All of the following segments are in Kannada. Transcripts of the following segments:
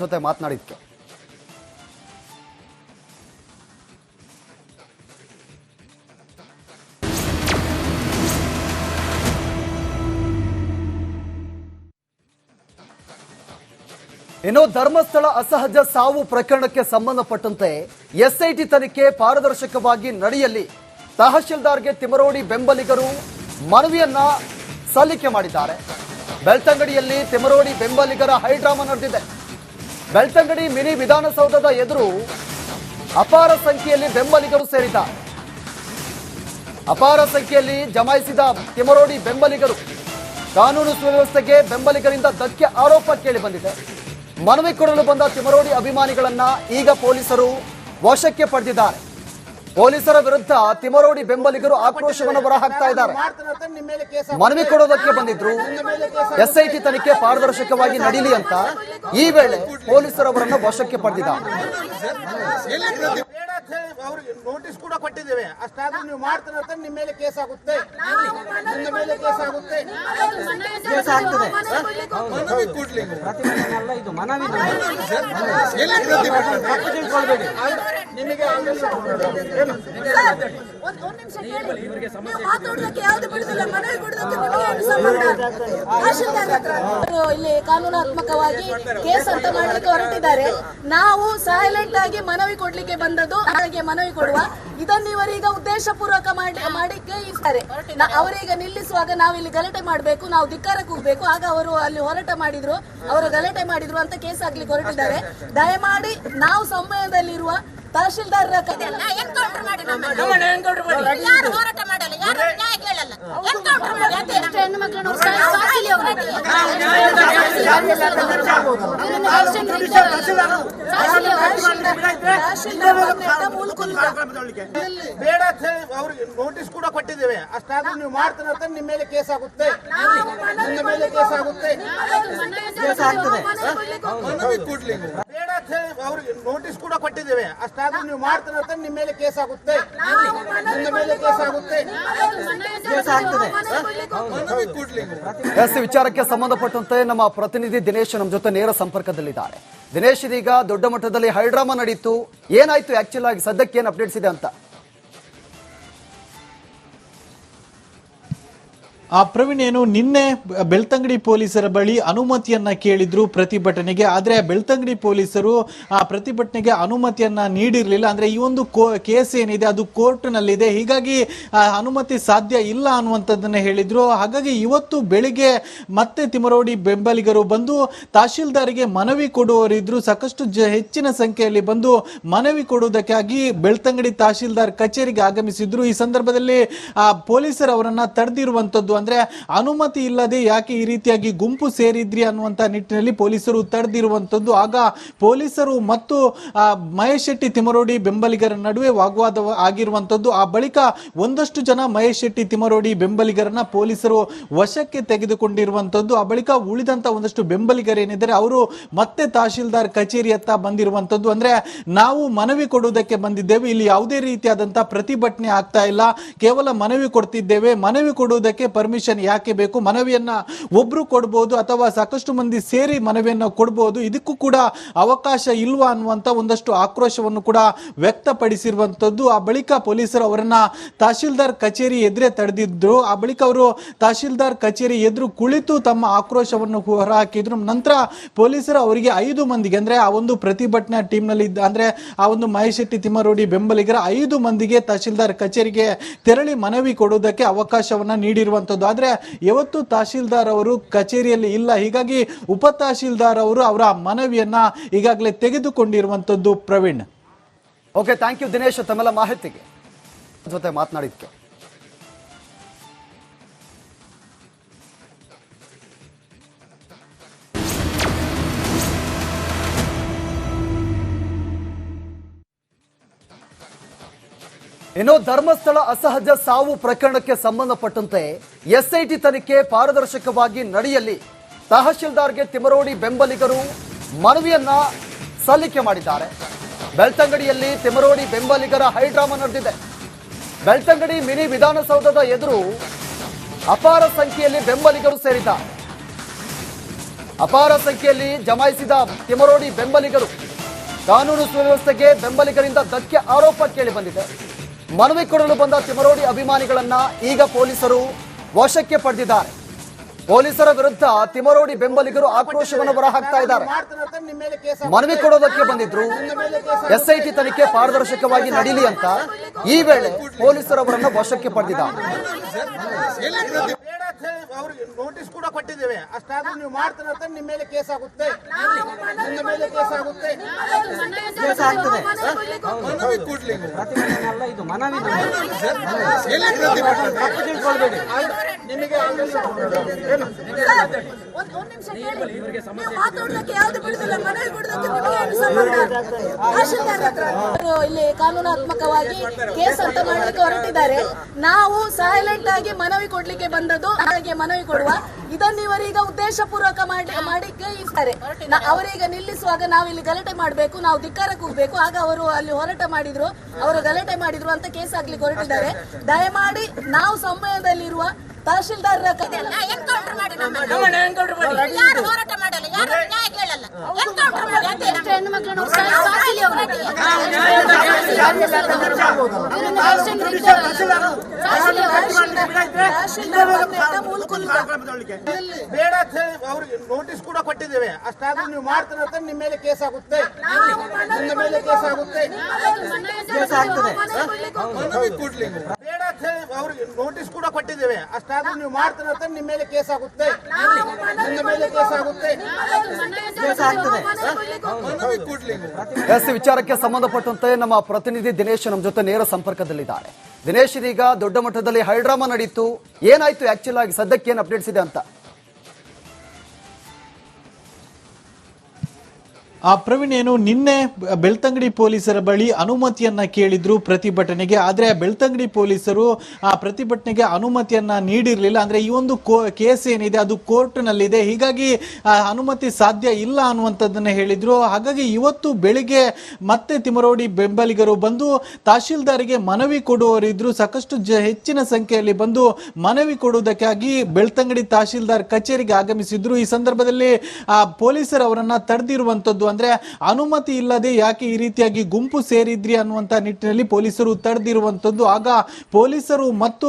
ಜೊತೆ ಮಾತನಾಡಿದ್ಕೆ ಇನ್ನು ಧರ್ಮಸ್ಥಳ ಅಸಹಜ ಸಾವು ಪ್ರಕರಣಕ್ಕೆ ಸಂಬಂಧಪಟ್ಟಂತೆ ಎಸ್ಐಟಿ ತನಿಖೆ ಪಾರದರ್ಶಕವಾಗಿ ನಡೆಯಲಿ ತಹಶೀಲ್ದಾರ್ಗೆ ತಿಮರೋಡಿ ಬೆಂಬಲಿಗರು ಮನವಿಯನ್ನ ಸಲ್ಲಿಕೆ ಮಾಡಿದ್ದಾರೆ. ಬೆಳ್ತಂಗಡಿಯಲ್ಲಿ ತಿಮರೋಡಿ ಬೆಂಬಲಿಗರ ಹೈಡ್ರಾಮಾ ನಡೆದಿದೆ. ಬೆಳ್ತಂಗಡಿ ಮಿನಿ ವಿಧಾನಸೌಧದ ಎದುರು ಅಪಾರ ಸಂಖ್ಯೆಯಲ್ಲಿ ಬೆಂಬಲಿಗರು ಸೇರಿದ್ದಾರೆ. ಅಪಾರ ಸಂಖ್ಯೆಯಲ್ಲಿ ಜಮಾಯಿಸಿದ ತಿಮರೋಡಿ ಬೆಂಬಲಿಗರು ಕಾನೂನು ಸುವ್ಯವಸ್ಥೆಗೆ ಬೆಂಬಲಿಗರಿಂದ ಧಕ್ಕೆ ಆರೋಪ ಕೇಳಿ ಬಂದಿದೆ. ಮನವಿ ಕೊಡಲು ಬಂದ ತಿಮರೋಡಿ ಅಭಿಮಾನಿಗಳನ್ನ ಈಗ ಪೊಲೀಸರು ವಶಕ್ಕೆ ಪಡೆದಿದ್ದಾರೆ. ಪೊಲೀಸರ ವಿರುದ್ಧ ತಿಮರೋಡಿ ಬೆಂಬಲಿಗರು ಆಕ್ರೋಶವನ್ನು ಹೊರಹಾಕ್ತಾ ಇದ್ದಾರೆ. ಮನವಿ ಕೊಡೋದಕ್ಕೆ ಬಂದಿದ್ರು. ಎಸ್ಐಟಿ ತನಿಖೆ ಪಾರದರ್ಶಕವಾಗಿ ನಡೀಲಿ ಅಂತ ಈ ವೇಳೆ ಪೊಲೀಸರವರನ್ನು ವಶಕ್ಕೆ ಪಡೆದಿದ್ದಾರೆ. ನೋಟಿಸ್ ಕೂಡ ಕೊಟ್ಟಿದ್ದೇವೆ. ಅಷ್ಟಾದ್ರೂ ನೀವು ಮಾಡ್ತೀರ ಅಂತ ನಿಮ್ಮ ಮೇಲೆ ಕೇಸ್ ಆಗುತ್ತೆ. ನಿಮ್ಮ ಮೇಲೆ ಕೇಸ್ ಆಗುತ್ತೆ. ನಿಮಗೆ ಇಲ್ಲಿ ಕಾನೂನಾತ್ಮಕವಾಗಿ ಕೇಸ್ ಅಂತ ಮಾಡ್ಲಿಕ್ಕೆ ಹೊರಟಿದ್ದಾರೆ. ನಾವು ಸೈಲೆಂಟ್ ಆಗಿ ಮನವಿ ಕೊಡ್ಲಿಕ್ಕೆ ಬಂದದ್ದು. ಹಾಗೆ ಮನವಿ ಕೊಡುವ ಇದನ್ನು ಇವರೀಗ ಉದ್ದೇಶ ಪೂರ್ವಕ ಮಾಡಿಕ್ಕೆ ಇರ್ತಾರೆ. ಅವರೀಗ ನಿಲ್ಲಿಸುವಾಗ ನಾವಿಲ್ಲಿ ಗಲಾಟೆ ಮಾಡಬೇಕು, ನಾವು ಧಿಕ್ಕಾರಕ್ಕೆ ಹೋಗ್ಬೇಕು. ಆಗ ಅವರು ಅಲ್ಲಿ ಹೋರಾಟ ಮಾಡಿದ್ರು, ಅವರು ಗಲಾಟೆ ಮಾಡಿದ್ರು ಅಂತ ಕೇಸ್ ಹಾಕ್ಲಿಕ್ಕೆ ಹೊರಟಿದ್ದಾರೆ. ದಯಮಾಡಿ ನಾವು ಸಮಯದಲ್ಲಿರುವ ತಹಶೀಲ್ದಾರ್ ಎನ್ಕೌಂಟರ್ ಮಾಡಿ ಯಾರು ಹೋರಾಟ ಮಾಡಲ್ಲ, ಯಾರು ನ್ಯಾಯ ಕೇಳಲ್ಲ. ಎನ್ಕೌಂಟರ್ ಮಾಡಿ ಅಂತ ಹೆಣ್ಣು ಮಕ್ಕಳನ್ನು ಬೇಡ ಅಂತ ಹೇಳಿ ಅವ್ರಿಗೆ ನೋಟಿಸ್ ಕೂಡ ಕೊಟ್ಟಿದ್ದೇವೆ. ಅಷ್ಟಾದ್ರೂ ನೀವು ಮಾಡ್ತೀರ ಅಂತ ನಿಮ್ಮ ಮೇಲೆ ಕೇಸ್ ಆಗುತ್ತೆ. ನಿಮ್ಮ ಮೇಲೆ ಕೇಸ್ ಆಗುತ್ತೆ. ಬೇಡ ಅಂತ ಹೇಳಿ ಅವ್ರಿಗೆ ನೋಟಿಸ್ ಕೂಡ ಕೊಟ್ಟಿದ್ದೇವೆ. ಅಷ್ಟಾದ್ರೂ ನೀವು ಮಾಡ್ತೀರ ಅಂತ ನಿಮ್ಮ ಮೇಲೆ ಕೇಸ್ ಆಗುತ್ತೆ. ನಿಮ್ಮ ಮೇಲೆ ಕೇಸ್ ಆಗುತ್ತೆ. ಎಸ್ ವಿಚಾರಕ್ಕೆ ಸಂಬಂಧಪಟ್ಟಂತೆ ನಮ್ಮ ಪ್ರತಿನಿಧಿ ದಿನೇಶ್ ನಮ್ಮ ಜೊತೆ ನೇರ ಸಂಪರ್ಕದಲ್ಲಿದ್ದಾರೆ. ದಿನೇಶ್, ಇದೀಗ ದೊಡ್ಡ ಮಟ್ಟದಲ್ಲಿ ಹೈಡ್ರಾಮಾ ನಡೀತು. ಏನಾಯ್ತು ಆಕ್ಚುಲ್ ಆಗಿ, ಸದ್ಯಕ್ಕೆ ಏನು ಅಪ್ಡೇಟ್ಸ್ ಇದೆ ಅಂತ? ಪ್ರವೀಣ್, ಏನು ನಿನ್ನೆ ಬೆಳ್ತಂಗಡಿ ಪೊಲೀಸರ ಬಳಿ ಅನುಮತಿಯನ್ನ ಕೇಳಿದ್ರು ಪ್ರತಿಭಟನೆಗೆ. ಆದರೆ ಬೆಳ್ತಂಗಡಿ ಪೊಲೀಸರು ಆ ಪ್ರತಿಭಟನೆಗೆ ಅನುಮತಿಯನ್ನ ನೀಡಿರಲಿಲ್ಲ. ಅಂದ್ರೆ ಈ ಒಂದು ಕೇಸ್ ಏನಿದೆ ಅದು ಕೋರ್ಟ್ನಲ್ಲಿದೆ, ಹೀಗಾಗಿ ಅನುಮತಿ ಸಾಧ್ಯ ಇಲ್ಲ ಅನ್ನುವಂಥದ್ದನ್ನ ಹೇಳಿದ್ರು. ಹಾಗಾಗಿ ಇವತ್ತು ಬೆಳಿಗ್ಗೆ ಮತ್ತೆ ತಿಮರೋಡಿ ಬೆಂಬಲಿಗರು ಬಂದು ತಹಶೀಲ್ದಾರ್ಗೆ ಮನವಿ ಕೊಡುವವರಿದ್ರು. ಸಾಕಷ್ಟು ಹೆಚ್ಚಿನ ಸಂಖ್ಯೆಯಲ್ಲಿ ಬಂದು ಮನವಿ ಕೊಡುವುದಕ್ಕಾಗಿ ಬೆಳ್ತಂಗಡಿ ತಹಶೀಲ್ದಾರ್ ಕಚೇರಿಗೆ ಆಗಮಿಸಿದ್ರು. ಈ ಸಂದರ್ಭದಲ್ಲಿ ಪೊಲೀಸರು ಅವರನ್ನ ತಡೆದಿರುವಂತದ್ದು. ಅಂದ್ರೆ ಅನುಮತಿ ಇಲ್ಲದೆ ಯಾಕೆ ಈ ರೀತಿಯಾಗಿ ಗುಂಪು ಸೇರಿದ್ರಿ ಅನ್ನುವಂತ ನಿಟ್ಟಿನಲ್ಲಿ ಪೊಲೀಸರು ತಡೆದಿರುವಂತದ್ದು. ಆಗ ಪೊಲೀಸರು ಮತ್ತು ಮಹೇಶ್ ಶೆಟ್ಟಿ ತಿಮರೋಡಿ ಬೆಂಬಲಿಗರ ನಡುವೆ ವಾಗ್ವಾದ ಆಗಿರುವಂತದ್ದು. ಆ ಬಳಿಕ ಒಂದಷ್ಟು ಜನ ಮಹೇಶ್ ಶೆಟ್ಟಿ ತಿಮರೋಡಿ ಬೆಂಬಲಿಗರನ್ನ ಪೊಲೀಸರು ವಶಕ್ಕೆ ತೆಗೆದುಕೊಂಡಿರುವಂತದ್ದು. ಆ ಬಳಿಕ ಉಳಿದಂತ ಒಂದಷ್ಟು ಬೆಂಬಲಿಗರೇನಿದ್ದಾರೆ ಅವರು ಮತ್ತೆ ತಹಶೀಲ್ದಾರ್ ಕಚೇರಿಯತ್ತ ಬಂದಿರುವಂತದ್ದು. ಅಂದ್ರೆ ನಾವು ಮನವಿ ಕೊಡುವುದಕ್ಕೆ ಬಂದಿದ್ದೇವೆ, ಇಲ್ಲಿ ಯಾವುದೇ ರೀತಿಯಾದಂತಹ ಪ್ರತಿಭಟನೆ ಆಗ್ತಾ ಇಲ್ಲ, ಕೇವಲ ಮನವಿ ಕೊಡ್ತಿದ್ದೇವೆ. ಮನವಿ ಕೊಡುವುದಕ್ಕೆ ಪರ್ಮಿಷನ್ ಯಾಕೆ ಬೇಕು? ಮನವಿಯನ್ನ ಒಬ್ರು ಕೊಡಬಹುದು ಅಥವಾ ಸಾಕಷ್ಟು ಮಂದಿ ಸೇರಿ ಮನವಿಯನ್ನ ಕೊಡಬಹುದು, ಇದಕ್ಕೂ ಕೂಡ ಅವಕಾಶ ಇಲ್ವಾ ಅನ್ನುವಂತ ಒಂದಷ್ಟು ಆಕ್ರೋಶವನ್ನು ಕೂಡ ವ್ಯಕ್ತಪಡಿಸಿರುವಂತದ್ದು. ಆ ಬಳಿಕ ಪೊಲೀಸರು ಅವರನ್ನ ತಹಶೀಲ್ದಾರ್ ಕಚೇರಿ ಎದುರೇ ತಡೆದಿದ್ರು. ಆ ಬಳಿಕ ಅವರು ತಹಶೀಲ್ದಾರ್ ಕಚೇರಿ ಎದುರು ಕುಳಿತು ತಮ್ಮ ಆಕ್ರೋಶವನ್ನು ಹೊರಹಾಕಿದ್ರು. ನಂತರ ಪೊಲೀಸರು ಅವರಿಗೆ 5 ಮಂದಿಗೆ, ಅಂದ್ರೆ ಆ ಒಂದು ಪ್ರತಿಭಟನಾ ಟೀಮ್ ನಲ್ಲಿ ಅಂದ್ರೆ ಆ ಒಂದು ಮಹೇಶ್ ಶೆಟ್ಟಿ ತಿಮರೋಡಿ ಬೆಂಬಲಿಗರ 5 ಮಂದಿಗೆ ತಹಶೀಲ್ದಾರ್ ಕಚೇರಿಗೆ ತೆರಳಿ ಮನವಿ ಕೊಡುವುದಕ್ಕೆ ಅವಕಾಶವನ್ನ ನೀಡಿರುವಂತದ್ದು. ಆದ್ರೆ ಇವತ್ತು ತಹಶೀಲ್ದಾರ್ ಅವರು ಕಚೇರಿಯಲ್ಲಿ ಇಲ್ಲ, ಹೀಗಾಗಿ ಉಪ ತಹಶೀಲ್ದಾರ್ ಅವರು ಅವರ ಮನವಿಯನ್ನ ಈಗಾಗಲೇ ತೆಗೆದುಕೊಂಡಿರುವಂತದ್ದು. Praveen, okay, thank you Dinesh ತಮ್ಮೆಲ್ಲ ಮಾಹಿತಿಗೆ ಜೊತೆ ಮಾತನಾಡಿದ್ಕೆ. ಇನ್ನು ಧರ್ಮಸ್ಥಳ ಅಸಹಜ ಸಾವು ಪ್ರಕರಣಕ್ಕೆ ಸಂಬಂಧಪಟ್ಟಂತೆ ಎಸ್ಐಟಿ ತನಿಖೆ ಪಾರದರ್ಶಕವಾಗಿ ನಡೆಯಲಿ ತಹಶೀಲ್ದಾರ್ಗೆ ತಿಮರೋಡಿ ಬೆಂಬಲಿಗರು ಮನವಿಯನ್ನ ಸಲ್ಲಿಕೆ ಮಾಡಿದ್ದಾರೆ. ಬೆಳ್ತಂಗಡಿಯಲ್ಲಿ ತಿಮರೋಡಿ ಬೆಂಬಲಿಗರ ಹೈಡ್ರಾಮಾ ನಡೆದಿದೆ. ಬೆಳ್ತಂಗಡಿ ಮಿನಿ ವಿಧಾನಸೌಧದ ಎದುರು ಅಪಾರ ಸಂಖ್ಯೆಯಲ್ಲಿ ಬೆಂಬಲಿಗರು ಸೇರಿದ್ದಾರೆ. ಅಪಾರ ಸಂಖ್ಯೆಯಲ್ಲಿ ಜಮಾಯಿಸಿದ ತಿಮರೋಡಿ ಬೆಂಬಲಿಗರು. ಕಾನೂನು ಸುವ್ಯವಸ್ಥೆಗೆ ಬೆಂಬಲಿಗರಿಂದ ಧಕ್ಕೆ ಆರೋಪ ಕೇಳಿ ಬಂದಿದೆ. ಮನವಿ ಕೊಡಲು ಬಂದ ತಿಮರೋಡಿ ಅಭಿಮಾನಿಗಳನ್ನ ಈಗ ಪೊಲೀಸರು ವಶಕ್ಕೆ ಪಡೆದಿದ್ದಾರೆ. ಪೊಲೀಸರ ವಿರುದ್ಧ ತಿಮರೋಡಿ ಬೆಂಬಲಿಗರು ಆಕ್ರೋಶವನ್ನು ಹೊರಹಾಕ್ತಾ ಇದ್ದಾರೆ. ಮನವಿ ಕೊಡೋದಕ್ಕೆ ಬಂದಿದ್ರು. ಎಸ್ಐಟಿ ತನಿಖೆ ಪಾರದರ್ಶಕವಾಗಿ ನಡೀಲಿ ಅಂತ ಈ ವೇಳೆ ಪೊಲೀಸರವರನ್ನ ವಶಕ್ಕೆ ಪಡೆದಿದ್ದಾರೆ. ಅವ್ರಿಗೆ ನೋಟಿಸ್ ಕೂಡ ಕೊಟ್ಟಿದ್ದೇವೆ. ಅಷ್ಟಾದ್ರೂ ನೀವು ಮಾಡ್ತಾರೆ ಅಂತ ನಿಮ್ಮ ಮೇಲೆ ಕೇಸ್ ಆಗುತ್ತೆ. ನಿಮ್ಮ ಮೇಲೆ ಕೇಸ್ ಆಗುತ್ತೆ. ಮನವಿ ಕೊಡ್ಲಿ ನಿಮಗೆ ಇಲ್ಲಿ ಕಾನೂನಾತ್ಮಕವಾಗಿ ಕೇಸ್ ಅಂತ ಮಾಡ್ಲಿಕ್ಕೆ ಹೊರಟಿದ್ದಾರೆ. ನಾವು ಸೈಲೆಂಟ್ ಆಗಿ ಮನವಿ ಕೊಡ್ಲಿಕ್ಕೆ ಬಂದದ್ದು. ಹಾಗೆ ಮನವಿ ಕೊಡುವ ಇದನ್ನು ಇವರೀಗ ಉದ್ದೇಶ ಪೂರ್ವಕ ಮಾಡಿಕ್ಕೆ ಇರ್ತಾರೆ. ಅವರೀಗ ನಿಲ್ಲಿಸುವಾಗ ನಾವು ಇಲ್ಲಿ ಗಲಾಟೆ ಮಾಡಬೇಕು, ನಾವು ಧಿಕ್ಕಾರಕ್ಕೆ ಹೋಗ್ಬೇಕು. ಆಗ ಅವರು ಅಲ್ಲಿ ಹೋರಾಟ ಮಾಡಿದ್ರು, ಅವರು ಗಲಾಟೆ ಮಾಡಿದ್ರು ಅಂತ ಕೇಸ್ ಆಗ್ಲಿಕ್ಕೆ ಹೊರಟಿದ್ದಾರೆ. ದಯಮಾಡಿ ನಾವು ಸಮಯದಲ್ಲಿರುವ ತಹಶೀಲ್ದಾರ್ ಎನ್ಕೌಂಟರ್ ಮಾಡಿ ಯಾರು ಹೋರಾಟ ಮಾಡಲ್ಲ, ಯಾರು ನ್ಯಾಯ ಕೇಳಲ್ಲ. ಎನ್ಕೌಂಟರ್ ಮಾಡಿ ಅಂತ ಹೆಣ್ಣುಮಕ್ಕಳನ್ನು ಬೇಡ ಅಂತ ಹೇಳಿ ಅವ್ರಿಗೆ ನೋಟಿಸ್ ಕೂಡ ಕೊಟ್ಟಿದ್ದೇವೆ. ಅಷ್ಟಾದ್ರೂ ನೀವು ಮಾಡ್ತಾರೆ ಅಂತ ನಿಮ್ಮ ಮೇಲೆ ಕೇಸ್ ಆಗುತ್ತೆ. ನಿಮ್ಮ ಮೇಲೆ ಕೇಸ್ ಆಗುತ್ತೆ. ಮನವಿ ಕೊಡ್ಲಿ ಬೇಡ ಅಂತ ಹೇಳಿ ಅವ್ರಿಗೆ ನೋಟಿಸ್ ಕೂಡ ಕೊಟ್ಟಿದ್ದೇವೆ. ಅಷ್ಟಾದ್ರೂ ನೀವು ಮಾಡ್ತಾರೆ ಅಂತ ನಿಮ್ಮ ಮೇಲೆ ಕೇಸ್ ಆಗುತ್ತೆ. ನಿಮ್ಮ ಮೇಲೆ ಕೇಸ್ ಆಗುತ್ತೆ. ಮನವಿ ಕೊಡ್ಲಿ ವಿಚಾರಕ್ಕೆ ಸಂಬಂಧಪಟ್ಟಂತೆ ನಮ್ಮ ಪ್ರತಿನಿಧಿ ದಿನೇಶ್ ನಮ್ಮ ಜೊತೆ ನೇರ ಸಂಪರ್ಕದಲ್ಲಿದ್ದಾರೆ. ದಿನೇಶ್, ಇದೀಗ ದೊಡ್ಡ ಮಟ್ಟದಲ್ಲಿ ಹೈಡ್ರಾಮಾ ನಡೀತು. ಏನಾಯ್ತು ಆಕ್ಚುಲ್ ಆಗಿ, ಸದ್ಯಕ್ಕೆ ಏನು ಅಪ್ಡೇಟ್ಸ್ ಇದೆ ಅಂತ? ಪ್ರವೀಣ್, ಏನು ನಿನ್ನೆ ಬೆಳ್ತಂಗಡಿ ಪೊಲೀಸರ ಬಳಿ ಅನುಮತಿಯನ್ನ ಕೇಳಿದ್ರು ಪ್ರತಿಭಟನೆಗೆ. ಆದ್ರೆ ಬೆಳ್ತಂಗಡಿ ಪೊಲೀಸರು ಆ ಪ್ರತಿಭಟನೆಗೆ ಅನುಮತಿಯನ್ನ ನೀಡಿರಲಿಲ್ಲ. ಅಂದ್ರೆ ಈ ಒಂದು ಕೇಸ್ ಏನಿದೆ ಅದು ಕೋರ್ಟ್ ನಲ್ಲಿದೆ, ಹೀಗಾಗಿ ಅನುಮತಿ ಸಾಧ್ಯ ಇಲ್ಲ ಅನ್ನುವಂಥದ್ದನ್ನ ಹೇಳಿದ್ರು. ಹಾಗಾಗಿ ಇವತ್ತು ಬೆಳಿಗ್ಗೆ ಮತ್ತೆ ತಿಮರೋಡಿ ಬೆಂಬಲಿಗರು ಬಂದು ತಹಶೀಲ್ದಾರಿಗೆ ಮನವಿ ಕೊಡುವವರಿದ್ರು. ಸಾಕಷ್ಟು ಹೆಚ್ಚಿನ ಸಂಖ್ಯೆಯಲ್ಲಿ ಬಂದು ಮನವಿ ಕೊಡುವುದಕ್ಕಾಗಿ ಬೆಳ್ತಂಗಡಿ ತಹಶೀಲ್ದಾರ್ ಕಚೇರಿಗೆ ಆಗಮಿಸಿದ್ರು. ಈ ಸಂದರ್ಭದಲ್ಲಿ ಪೊಲೀಸರು ಅವರನ್ನ ತಡೆದಿರುವಂತದ್ದು, ಅಂದ್ರೆ ಅನುಮತಿ ಇಲ್ಲದೆ ಯಾಕೆ ಈ ರೀತಿಯಾಗಿ ಗುಂಪು ಸೇರಿದ್ರಿ ಅನ್ನುವಂತ ನಿಟ್ಟಿನಲ್ಲಿ ಪೊಲೀಸರು ತಡೆದಿರುವಂತದ್ದು. ಆಗ ಪೊಲೀಸರು ಮತ್ತು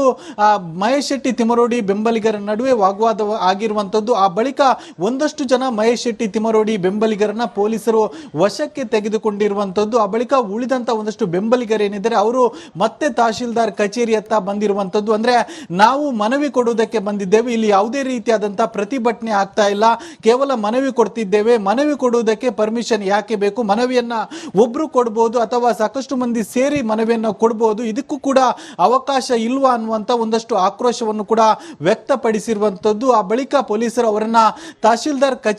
ಮಹೇಶ್ ಶೆಟ್ಟಿ ತಿಮರೋಡಿ ಬೆಂಬಲಿಗರ ನಡುವೆ ವಾಗ್ವಾದ ಆಗಿರುವಂತದ್ದು. ಆ ಬಳಿಕ ಒಂದಷ್ಟು ಜನ ಮಹೇಶ್ ಶೆಟ್ಟಿ ತಿಮರೋಡಿ ಬೆಂಬಲಿಗರನ್ನ ಪೊಲೀಸರು ವಶಕ್ಕೆ ತೆಗೆದುಕೊಂಡಿರುವಂತದ್ದು. ಆ ಬಳಿಕ ಉಳಿದಂತ ಒಂದಷ್ಟು ಬೆಂಬಲಿಗರೇನಿದ್ದಾರೆ ಅವರು ಮತ್ತೆ ತಹಶೀಲ್ದಾರ್ ಕಚೇರಿಯತ್ತ ಬಂದಿರುವಂತದ್ದು. ಅಂದ್ರೆ ನಾವು ಮನವಿ ಕೊಡುವುದಕ್ಕೆ ಬಂದಿದ್ದೇವೆ, ಇಲ್ಲಿ ಯಾವುದೇ ರೀತಿಯಾದಂತಹ ಪ್ರತಿಭಟನೆ ಆಗ್ತಾ ಇಲ್ಲ, ಕೇವಲ ಮನವಿ ಕೊಡ್ತಿದ್ದೇವೆ. ಮನವಿ ಕೊಡುವುದಕ್ಕೆ ಪರ್ಮಿಷನ್ ಯಾಕೆ ಬೇಕು? ಮನವಿಯನ್ನ ಒಬ್ರು ಕೊಡಬಹುದು ಅಥವಾ ಸಾಕಷ್ಟು ಮಂದಿ ಸೇರಿ ಮನವಿಯನ್ನ ಕೊಡಬಹುದು, ಇದಕ್ಕೂ ಕೂಡ ಅವಕಾಶ ಇಲ್ವಾ ಅನ್ನುವಂತ ಒಂದಷ್ಟು ಆಕ್ರೋಶವನ್ನು ಕೂಡ ವ್ಯಕ್ತಪಡಿಸಿರುವಂತದ್ದು. ಆ ಬಳಿಕ ಪೊಲೀಸರು ಅವರನ್ನ ತಹಶೀಲ್ದಾರ್ ಕಚೇರಿ